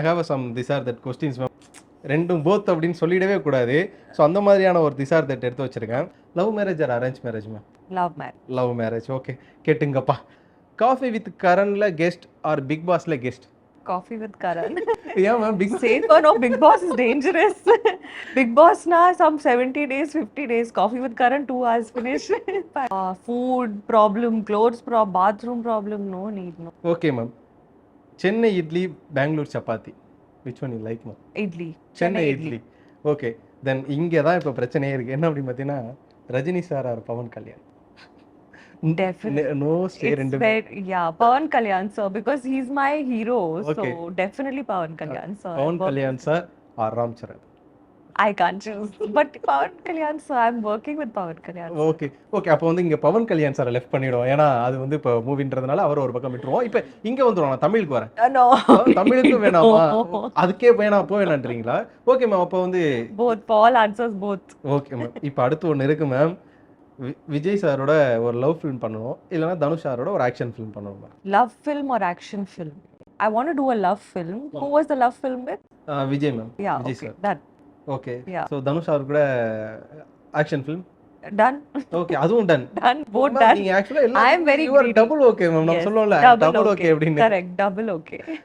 I have some this or that questions ma'am. ரெண்டும் both அப்படின்னு சொல்லிடவே கூடாது. ஸோ அந்த மாதிரியான ஒரு திஸ் ஆர் தட் எடுத்து வச்சிருக்கேன். Love marriage or arrange marriage ma'am? Love marriage. Love marriage. Okay, கேட்டுங்கப்பா. காஃபி வித் கரன்ல கெஸ்ட் ஆர் பிக் பாஸ்ல கெஸ்ட்? Coffee with Karan. ஏன் ma'am big Safer, no, Big Boss is dangerous. Big Boss na some 70 days, 50 days. Coffee with Karan, 2 hours finish. Food problem, clothes problem, bathroom problem, no need, no. Okay ma'am. Chennai idli, Bangalore chapati, which one you like ma'am? Idli. Chennai idli. Okay, then இங்கே தான் இப்போ பிரச்சனையே இருக்குது. என்ன அப்படின்னு பார்த்தீங்கன்னா, Rajini sir or Pawan Kalyan? Definitely. No stay ரெண்டு. Yeah, Pawan Kalyan sir, because he's my hero. Okay. So definitely Pawan Kalyan sir. Pawan Kalyan sir or Ram Charan? I can't choose. But Pawan Kalyan sir, I'm working with Pawan Kalyan sir. Okay okay, அப்போ வந்து இங்கே பவன் கல்யாண் சாரை left பண்ணிவிடுவோம். ஏன்னா அது வந்து இப்போ மூவின்றதுனால அவர் ஒரு பக்கம் விட்டுருவோம். இப்போ இங்கே வந்துடுவோம், நான் தமிழுக்கு வரேன். No. தமிழுக்கும் வேணாமா? அதுக்கே வேணாம் போ வேணான்றீங்களா? ஓகே மேம், அப்போ வந்து Both. Paul answers both. Okay ma'am. இப்போ அடுத்து ஒன்று இருக்கு மேம். விஜய் சாரோட ஒரு லவ் ஃபிலிம் பண்ணணும், இல்லைன்னா தனுஷ் சாரோட ஒரு ஆக்ஷன் ஃபிலிம் பண்ணணும் ma'am. Love film or action film? I want to do a love film. Who was the love film with? Vijay ma'am. Yeah, Vijay okay. Sir. Done. Okay. Yeah. So Dhanush sir கூட action film. Done. Okay, அதுவும் ton. Done. Both done. நீங்க ஆக்சுவலா I am very you are greedy. double okay ma'am. நான் Yes, சொல்லுவோம்ல double double okay okay. அப்படின்னு. Correct. Double okay.